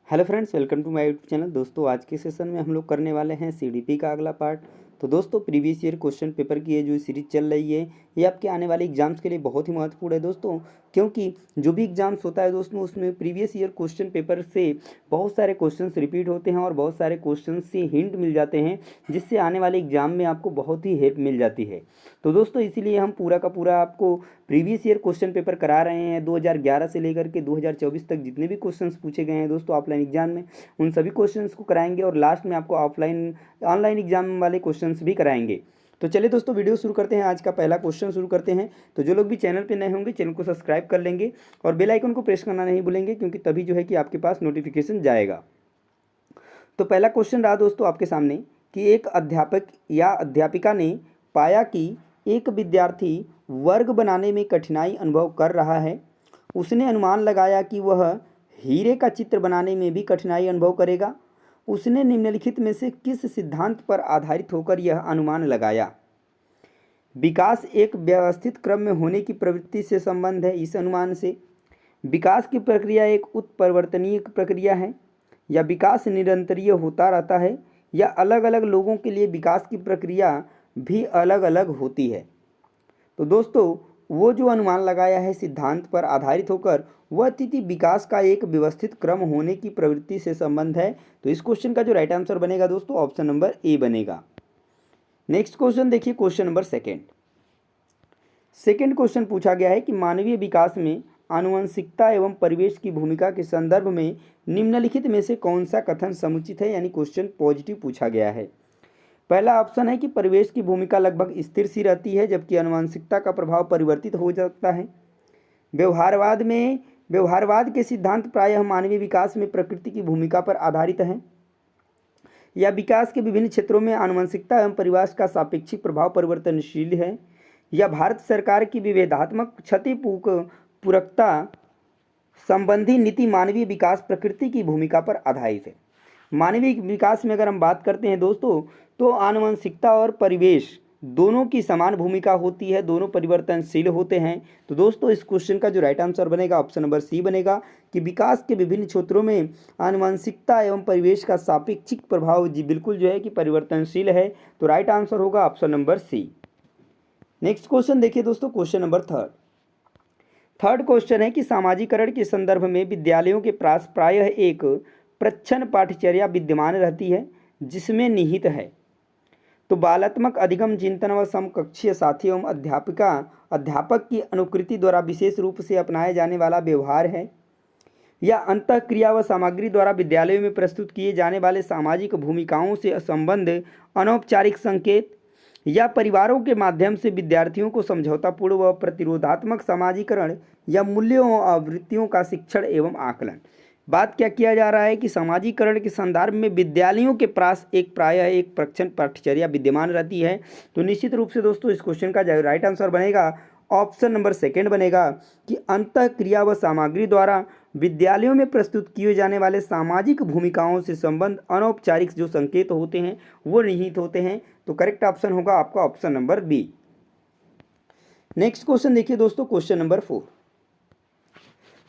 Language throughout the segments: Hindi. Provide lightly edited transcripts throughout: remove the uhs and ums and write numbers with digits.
Hello friends, welcome to my YouTube channel. दोस्तों, आज के सेशन में हम लोग करने वाले हैं सीडीपी का अगला पार्ट। तो दोस्तों, प्रीवियस ईयर क्वेश्चन पेपर की ये जो सीरीज चल रही है, ये आपके आने वाले एग्जाम्स के लिए बहुत ही महत्वपूर्ण है दोस्तों। क्योंकि जो भी एग्जाम्स होता है दोस्तों, उसमें प्रीवियस ईयर क्वेश्चन पेपर से बहुत सारे क्वेश्चंस रिपीट होते हैं और बहुत सारे क्वेश्चन से हिंट मिल जाते हैं, जिससे आने वाले एग्जाम में आपको बहुत ही हेल्प मिल जाती है। तो दोस्तों, इसीलिए हम पूरा का पूरा आपको प्रीवियस ईयर क्वेश्चन पेपर करा रहे हैं। 2011 से लेकर के 2024 तक जितने भी क्वेश्चंस पूछे गए हैं दोस्तों ऑफलाइन एग्जाम में, उन सभी क्वेश्चंस को कराएंगे और लास्ट में आपको ऑनलाइन एग्जाम वाले क्वेश्चंस भी कराएंगे। तो चलिए दोस्तों, वीडियो शुरू करते हैं। आज का पहला क्वेश्चन शुरू करते हैं। तो जो लोग भी चैनल पे नए होंगे, चैनल को सब्सक्राइब कर लेंगे और बेल आइकन को प्रेस करना नहीं भूलेंगे, क्योंकि तभी जो है कि आपके पास नोटिफिकेशन जाएगा। तो पहला क्वेश्चन रहा दोस्तों आपके सामने कि एक अध्यापक या अध्यापिका ने पाया कि एक विद्यार्थी वर्ग बनाने में कठिनाई अनुभव कर रहा है। उसने अनुमान लगाया कि वह हीरे का चित्र बनाने में भी कठिनाई अनुभव करेगा। उसने निम्नलिखित में से किस सिद्धांत पर आधारित होकर यह अनुमान लगाया? विकास एक व्यवस्थित क्रम में होने की प्रवृत्ति से संबंध है। इस अनुमान से विकास की प्रक्रिया एक उत्परिवर्तनीय प्रक्रिया है, या विकास निरंतरीय होता रहता है, या अलग अलग लोगों के लिए विकास की प्रक्रिया भी अलग अलग होती है। तो दोस्तों, वो जो अनुमान लगाया है सिद्धांत पर आधारित होकर, वह तिथि विकास का एक व्यवस्थित क्रम होने की प्रवृत्ति से संबंध है। तो इस क्वेश्चन का जो राइट आंसर बनेगा दोस्तों, ऑप्शन नंबर ए बनेगा। नेक्स्ट क्वेश्चन देखिए, क्वेश्चन नंबर सेकेंड क्वेश्चन पूछा गया है कि मानवीय विकास में आनुवंशिकता एवं परिवेश की भूमिका के संदर्भ में निम्नलिखित में से कौन सा कथन समुचित है, यानी क्वेश्चन पॉजिटिव पूछा गया है। पहला ऑप्शन है कि परिवेश की भूमिका लगभग स्थिर सी रहती है, जबकि आनुवंशिकता का प्रभाव परिवर्तित हो जाता है। व्यवहारवाद के सिद्धांत प्रायः मानवीय विकास में प्रकृति की भूमिका पर आधारित हैं। या विकास के विभिन्न क्षेत्रों में आनुवंशिकता एवं परिवेश का सापेक्षिक प्रभाव परिवर्तनशील है। या भारत सरकार की विभेदात्मक पूरकता संबंधी नीति मानवीय विकास प्रकृति की भूमिका पर आधारित है। मानवीय विकास में अगर हम बात करते हैं दोस्तों, तो आनुवंशिकता और परिवेश दोनों की समान भूमिका होती है, दोनों परिवर्तनशील होते हैं। तो दोस्तों, इस क्वेश्चन का जो राइट आंसर बनेगा, ऑप्शन नंबर सी बनेगा कि विकास के विभिन्न क्षेत्रों में आनुवंशिकता एवं परिवेश का सापेक्षिक प्रभाव जी बिल्कुल जो है कि परिवर्तनशील है। तो राइट आंसर होगा option number C. Next question देखिए दोस्तों, क्वेश्चन नंबर थर्ड क्वेश्चन है कि सामाजिकरण के संदर्भ में विद्यालयों के पास प्रायः एक प्रच्छन्न पाठ्यचर्या विद्यमान रहती है, जिसमें निहित है। तो बालात्मक अधिगम चिंतन व समकक्षीय साथी एवं अध्यापक की अनुकृति द्वारा विशेष रूप से अपनाया जाने वाला व्यवहार है। या अंतःक्रिया व सामग्री द्वारा विद्यालयों में प्रस्तुत किए जाने वाले सामाजिक भूमिकाओं से संबंध अनौपचारिक संकेत। या परिवारों के माध्यम से विद्यार्थियों को समझौतापूर्ण व प्रतिरोधात्मक सामाजिकरण या मूल्यों और आवृत्तियों का शिक्षण एवं आकलन। बात क्या किया जा रहा है कि सामाजिकरण के संदर्भ में विद्यालयों के पास प्रायः एक प्रच्छन्न पाठ्यचर्या विद्यमान रहती है। तो निश्चित रूप से दोस्तों, इस क्वेश्चन का जो राइट आंसर बनेगा, ऑप्शन नंबर सेकेंड बनेगा कि अंतःक्रिया व सामग्री द्वारा विद्यालयों में प्रस्तुत किए जाने वाले सामाजिक भूमिकाओं से संबंध अनौपचारिक जो संकेत होते हैं वो निहित होते हैं। तो करेक्ट ऑप्शन होगा आपका option number B. Next question देखिए दोस्तों, क्वेश्चन नंबर 4।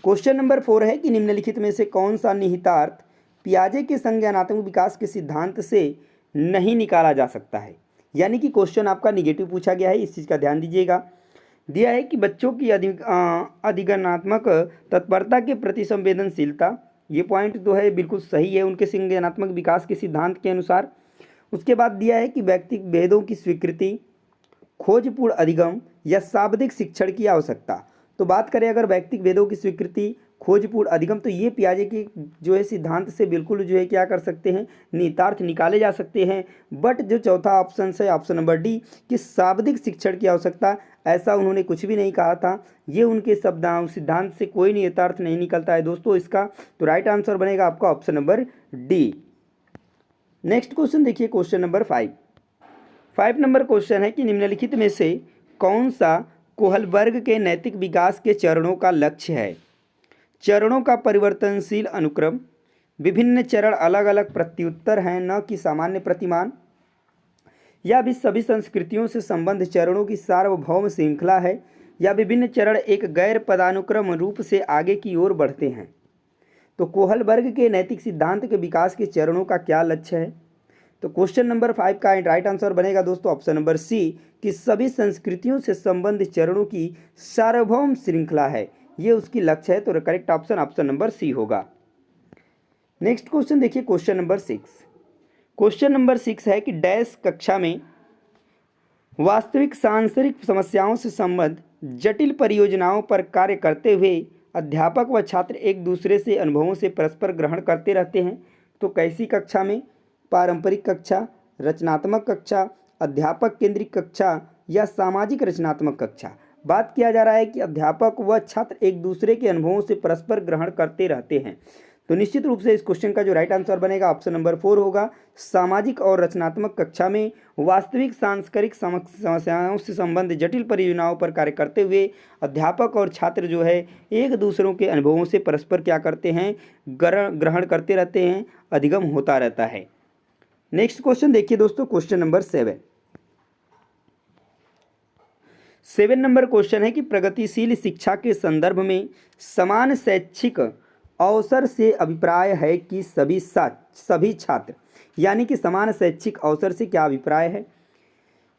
क्वेश्चन नंबर 4 है कि निम्नलिखित में से कौन सा निहितार्थ पियाजे के संज्ञानात्मक विकास के सिद्धांत से नहीं निकाला जा सकता है। यानी कि क्वेश्चन आपका निगेटिव पूछा गया है, इस चीज़ का ध्यान दीजिएगा। दिया है कि बच्चों की अधिगमनात्मक तत्परता के प्रति संवेदनशीलता, ये पॉइंट जो है बिल्कुल सही है उनके संज्ञानात्मक विकास के सिद्धांत के अनुसार। उसके बाद दिया है कि व्यक्तिगत भेदों की स्वीकृति, खोजपूर्ण अधिगम या शाब्दिक शिक्षण की आवश्यकता। तो बात करें अगर व्यक्तिगत भेदों की स्वीकृति, खोजपूर्ण अधिगम, तो ये पियाजे के जो है सिद्धांत से बिल्कुल जो है क्या कर सकते हैं, निहितार्थ निकाले जा सकते हैं। बट जो चौथा ऑप्शन है, ऑप्शन नंबर डी, कि शाब्दिक शिक्षण की आवश्यकता, ऐसा उन्होंने कुछ भी नहीं कहा था। ये उनके सिद्धांत से कोई निहितार्थ नहीं निकलता है दोस्तों इसका। तो राइट आंसर बनेगा आपका option number D. Next question देखिए, क्वेश्चन नंबर 5 नंबर क्वेश्चन है कि निम्नलिखित में से कौन सा कोहलबर्ग के नैतिक विकास के चरणों का लक्ष्य है। चरणों का परिवर्तनशील अनुक्रम, विभिन्न चरण अलग अलग प्रत्युत्तर हैं न कि सामान्य प्रतिमान। या भी सभी संस्कृतियों से संबंध चरणों की सार्वभौम श्रृंखला है। या विभिन्न चरण एक गैर पदानुक्रम रूप से आगे की ओर बढ़ते हैं। तो कोहलबर्ग के नैतिक सिद्धांत के विकास के चरणों का क्या लक्ष्य है? तो क्वेश्चन नंबर 5 का राइट आंसर बनेगा दोस्तों ऑप्शन नंबर सी कि सभी संस्कृतियों से संबंधित चरणों की सार्वभौम श्रृंखला है, ये उसकी लक्ष्य है। तो correct option option number C होगा। नेक्स्ट क्वेश्चन देखिए क्वेश्चन नंबर 6। क्वेश्चन नंबर 6 है कि डैश कक्षा में वास्तविक सांसारिक समस्याओं से संबद्ध जटिल परियोजनाओं पर कार्य करते हुए अध्यापक व छात्र एक दूसरे से अनुभवों से परस्पर ग्रहण करते रहते हैं। तो कैसी कक्षा में? पारंपरिक कक्षा, रचनात्मक कक्षा, अध्यापक केंद्रित कक्षा या सामाजिक रचनात्मक कक्षा। बात किया जा रहा है कि अध्यापक व छात्र एक दूसरे के अनुभवों से परस्पर ग्रहण करते रहते हैं। तो निश्चित रूप से इस क्वेश्चन का जो राइट आंसर बनेगा ऑप्शन नंबर 4 होगा। सामाजिक और रचनात्मक कक्षा में वास्तविक सांस्कृतिक समस्याओं से संबंधित जटिल परियोजनाओं पर कार्य करते हुए अध्यापक और छात्र जो है एक दूसरों के अनुभवों से परस्पर क्या करते हैं? ग्रहण करते रहते हैं, अधिगम होता रहता है। नेक्स्ट क्वेश्चन देखिए दोस्तों क्वेश्चन नंबर 7 नंबर क्वेश्चन है कि प्रगतिशील शिक्षा के संदर्भ में समान शैक्षिक अवसर से अभिप्राय है कि सभी छात्र, यानी कि समान शैक्षिक अवसर से क्या अभिप्राय है?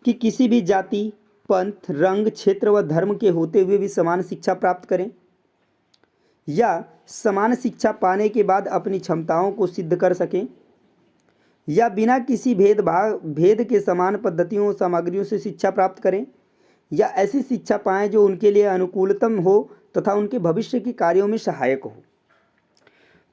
कि किसी भी जाति, पंथ, रंग, क्षेत्र व धर्म के होते हुए भी समान शिक्षा प्राप्त करें, या समान शिक्षा पाने के बाद अपनी क्षमताओं को सिद्ध कर सकें, या बिना किसी भेद के समान पद्धतियों और सामग्रियों से शिक्षा प्राप्त करें, या ऐसी शिक्षा पाएं जो उनके लिए अनुकूलतम हो तथा उनके भविष्य के कार्यों में सहायक हो।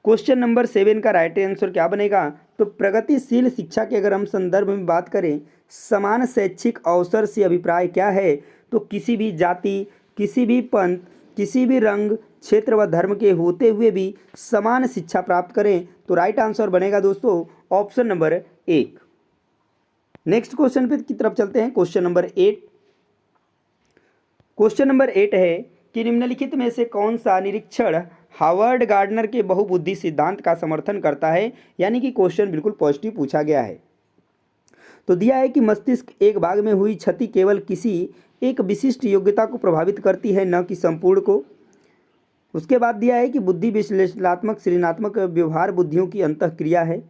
क्वेश्चन नंबर 7 का राइट आंसर क्या बनेगा? तो प्रगतिशील शिक्षा के अगर हम संदर्भ में बात करें, समान शैक्षिक अवसर से अभिप्राय क्या है? तो किसी भी जाति, किसी भी पंथ, किसी भी रंग, क्षेत्र व धर्म के होते हुए भी समान शिक्षा प्राप्त करें। तो राइट आंसर बनेगा दोस्तों ऑप्शन नंबर 1। नेक्स्ट क्वेश्चन पे की तरफ चलते हैं क्वेश्चन नंबर 8। क्वेश्चन नंबर 8 है कि निम्नलिखित में से कौन सा निरीक्षण हावर्ड गार्डनर के बहुबुद्धि सिद्धांत का समर्थन करता है? यानी कि क्वेश्चन बिल्कुल पॉजिटिव पूछा गया है। तो दिया है कि मस्तिष्क एक भाग में हुई क्षति केवल किसी एक विशिष्ट योग्यता को प्रभावित करती है, न कि संपूर्ण को। उसके बाद दिया है कि बुद्धि विश्लेषणात्मक सृजनात्मक व्यवहार बुद्धियों की अंतःक्रिया है,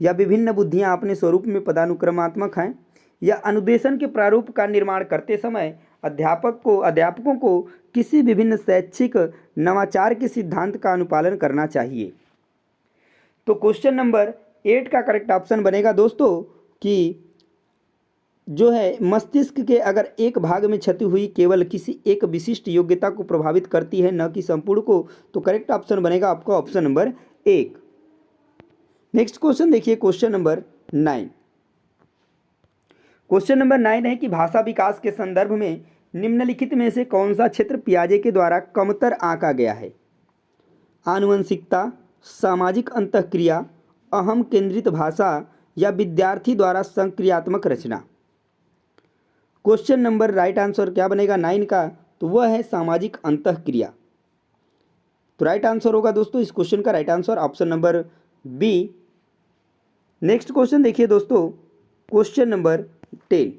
या विभिन्न बुद्धियां अपने स्वरूप में पदानुक्रमात्मक हैं, या अनुदेशन के प्रारूप का निर्माण करते समय अध्यापकों को किसी विभिन्न शैक्षिक नवाचार के सिद्धांत का अनुपालन करना चाहिए। तो क्वेश्चन नंबर 8 का करेक्ट ऑप्शन बनेगा दोस्तों कि जो है मस्तिष्क के अगर एक भाग में क्षति हुई केवल किसी एक विशिष्ट योग्यता को प्रभावित करती है, न कि संपूर्ण को। तो करेक्ट ऑप्शन बनेगा आपका ऑप्शन नंबर 1। नेक्स्ट क्वेश्चन देखिए क्वेश्चन नंबर 9। क्वेश्चन नंबर 9 है कि भाषा विकास के संदर्भ में निम्नलिखित में से कौन सा क्षेत्र पियाजे के द्वारा कमतर आंका गया है? आनुवंशिकता, सामाजिक अंतःक्रिया, अहम केंद्रित भाषा, या विद्यार्थी द्वारा संक्रियात्मक रचना। क्वेश्चन नंबर राइट आंसर क्या बनेगा 9 का? तो वह है सामाजिक अंतःक्रिया। तो राइट आंसर होगा दोस्तों इस क्वेश्चन का right answer option number B. Next question देखिए दोस्तों क्वेश्चन नंबर 10।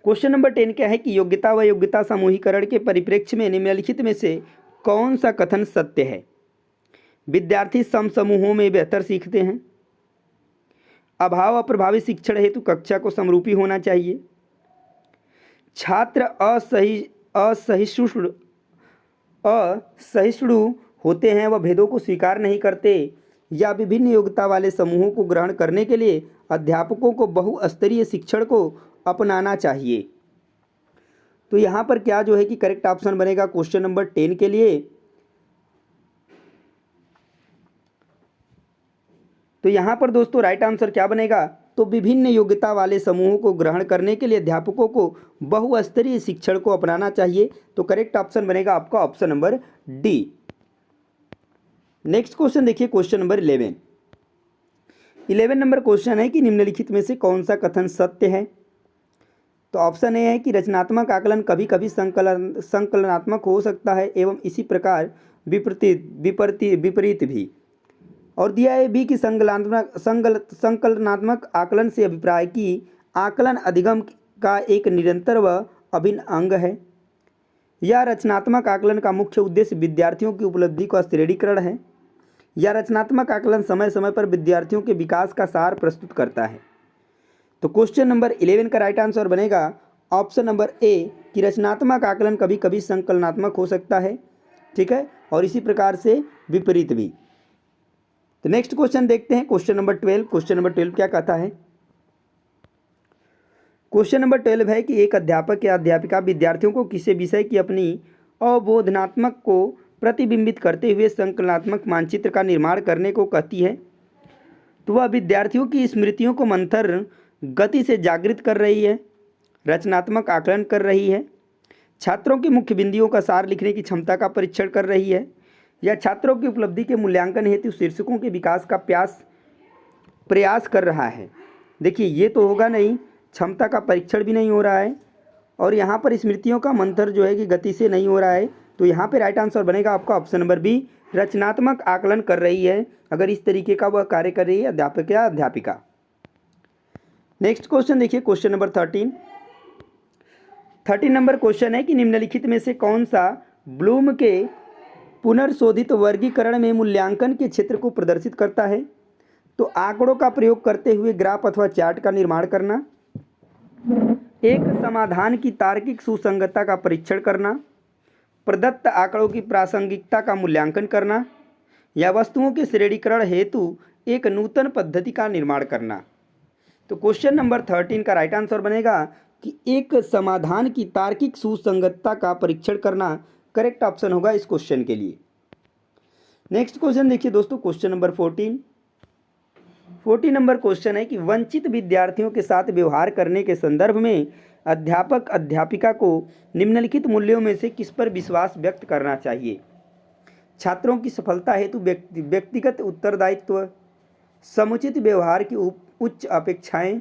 क्वेश्चन नंबर 10 क्या है कि योग्यता व योग्यता समूहीकरण के परिप्रेक्ष्य में निम्नलिखित में से कौन सा कथन सत्य है? विद्यार्थी समूहों में बेहतर सीखते हैं, अभाव और प्रभावी शिक्षण हेतु कक्षा को समरूपी होना चाहिए, छात्र असहिष्णु होते हैं व भेदों को स्वीकार नहीं करते, या विभिन्न योग्यता वाले समूहों को ग्रहण करने के लिए अध्यापकों को बहुस्तरीय शिक्षण को अपनाना चाहिए। तो यहाँ पर क्या जो है कि करेक्ट ऑप्शन बनेगा क्वेश्चन नंबर 10 के लिए? तो यहाँ पर दोस्तों राइट आंसर क्या बनेगा? तो विभिन्न योग्यता वाले समूहों को ग्रहण करने के लिए अध्यापकों को बहुस्तरीय शिक्षण को अपनाना चाहिए। तो करेक्ट ऑप्शन बनेगा आपका option number D. Next question देखिए क्वेश्चन नंबर 11 नंबर क्वेश्चन है कि निम्नलिखित में से कौन सा कथन सत्य है? तो ऑप्शन ए है कि रचनात्मक आकलन कभी कभी संकलनात्मक हो सकता है एवं इसी प्रकार विपरीत भी। और दिया है बी कि संकलनात्मक आकलन से अभिप्राय कि आकलन अधिगम का एक निरंतर व अभिन्न अंग है, या रचनात्मक आकलन का मुख्य उद्देश्य विद्यार्थियों की उपलब्धि का श्रेणीकरण है, या रचनात्मक आकलन समय समय पर विद्यार्थियों के विकास का सार प्रस्तुत करता है। तो क्वेश्चन नंबर 11 का राइट आंसर बनेगा ऑप्शन नंबर ए कि रचनात्मक आकलन कभी कभी संकलनात्मक हो सकता है, ठीक है, और इसी प्रकार से विपरीत भी। तो नेक्स्ट क्वेश्चन देखते हैं क्वेश्चन नंबर 12। क्वेश्चन नंबर 12 क्या कहता है? क्वेश्चन नंबर 12 है कि एक अध्यापक या अध्यापिका विद्यार्थियों को किसी विषय की अपनी अवबोधनात्मक को प्रतिबिंबित करते हुए संकलनात्मक मानचित्र का निर्माण करने को कहती है। तो वह विद्यार्थियों की स्मृतियों को मंथर गति से जागृत कर रही है, रचनात्मक आकलन कर रही है, छात्रों की मुख्य बिंदुओं का सार लिखने की क्षमता का परीक्षण कर रही है, या छात्रों की उपलब्धि के मूल्यांकन हेतु शीर्षकों के विकास का प्रयास कर रहा है। देखिए ये तो होगा नहीं, क्षमता का परीक्षण भी नहीं हो रहा है, और यहाँ पर स्मृतियों का मंथर जो है कि गति से नहीं हो रहा है। तो यहाँ पे राइट आंसर बनेगा आपका ऑप्शन नंबर बी, रचनात्मक आकलन कर रही है अगर इस तरीके का वह कार्य कर रही है अध्यापक या अध्यापिका। नेक्स्ट क्वेश्चन देखिए क्वेश्चन नंबर 13 नंबर क्वेश्चन है कि निम्नलिखित में से कौन सा ब्लूम के पुनर्शोधित वर्गीकरण में मूल्यांकन के क्षेत्र को प्रदर्शित करता है? तो आंकड़ों का प्रयोग करते हुए ग्राफ अथवा चार्ट का निर्माण करना, एक समाधान की तार्किक सुसंगतता का परीक्षण करना, प्रदत्त आंकड़ों की प्रासंगिकता का मूल्यांकन करना, या वस्तुओं के श्रेणीकरण हेतु एक नूतन पद्धति का निर्माण करना। तो क्वेश्चन नंबर 13 का राइट आंसर बनेगा कि एक समाधान की तार्किक सुसंगतता का परीक्षण करना करेक्ट ऑप्शन होगा इस क्वेश्चन के लिए। नेक्स्ट क्वेश्चन देखिए दोस्तों क्वेश्चन नंबर 14 नंबर क्वेश्चन है कि वंचित विद्यार्थियों के साथ व्यवहार करने के संदर्भ में अध्यापक अध्यापिका को निम्नलिखित मूल्यों में से किस पर विश्वास व्यक्त करना चाहिए? छात्रों की सफलता हेतु व्यक्तिगत उत्तरदायित्व, समुचित व्यवहार की उच्च अपेक्षाएं,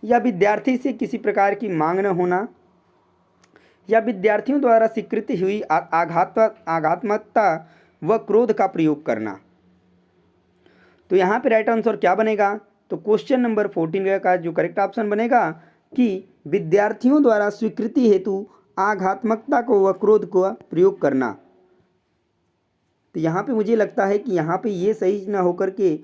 या विद्यार्थी से किसी प्रकार की मांग न होना, या विद्यार्थियों द्वारा स्वीकृति हुई आघात्मकता व क्रोध का प्रयोग करना। तो यहाँ पे राइट आंसर क्या बनेगा? तो क्वेश्चन नंबर 14 का जो करेक्ट ऑप्शन बनेगा कि विद्यार्थियों द्वारा स्वीकृति हेतु आघात्मकता को व क्रोध का प्रयोग करना। तो यहाँ पे मुझे लगता है कि यहाँ पे ये सही ना होकर के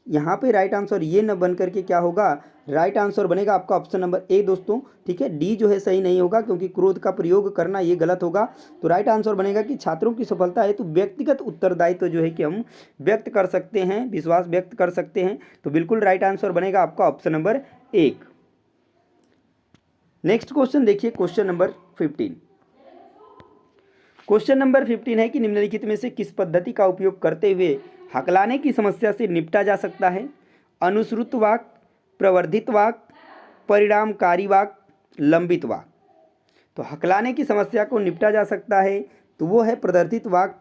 यहाँ पे राइट आंसर ये न बन करके क्या होगा, राइट आंसर बनेगा आपका ऑप्शन नंबर ए दोस्तों, ठीक है। डी जो है सही नहीं होगा क्योंकि क्रोध का प्रयोग करना ये गलत होगा। तो राइट आंसर बनेगा कि छात्रों की सफलता है तो व्यक्तिगत उत्तरदायित्व जो है कि हम व्यक्त कर सकते हैं, विश्वास व्यक्त कर सकते हैं। तो बिल्कुल राइट आंसर बनेगा आपका ऑप्शन नंबर 1। नेक्स्ट क्वेश्चन देखिए क्वेश्चन नंबर 15। क्वेश्चन नंबर 15 है कि निम्नलिखित में से किस पद्धति का उपयोग करते हुए हकलाने की समस्या से निपटा जा सकता है? अनुश्रुत वाक्य, प्रवर्धित वाक्य, परिणामकारी वाक्य, लंबित वाक्य। तो हकलाने की समस्या को निपटा जा सकता है तो वो है प्रवर्धित वाक्य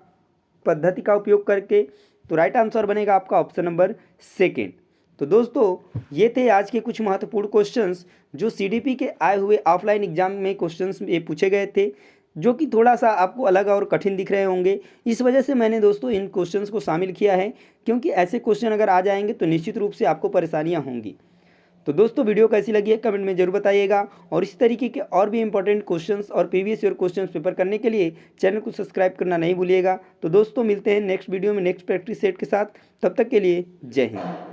पद्धति का उपयोग करके। तो राइट आंसर बनेगा आपका ऑप्शन नंबर 2। तो दोस्तों ये थे आज के कुछ महत्वपूर्ण क्वेश्चंस जो सीडीपी के आए हुए ऑफलाइन एग्जाम में क्वेश्चंस ये पूछे गए थे, जो कि थोड़ा सा आपको अलग और कठिन दिख रहे होंगे। इस वजह से मैंने दोस्तों इन क्वेश्चंस को शामिल किया है, क्योंकि ऐसे क्वेश्चन अगर आ जाएंगे तो निश्चित रूप से आपको परेशानियां होंगी। तो दोस्तों वीडियो कैसी लगी है कमेंट में जरूर बताइएगा, और इस तरीके के और भी इंपॉर्टेंट क्वेश्चंस और प्रीवियस ईयर क्वेश्चंस पेपर करने के लिए चैनल को सब्सक्राइब करना नहीं भूलिएगा। तो दोस्तों मिलते हैं नेक्स्ट वीडियो में नेक्स्ट प्रैक्टिस सेट के साथ, तब तक के लिए जय हिंद।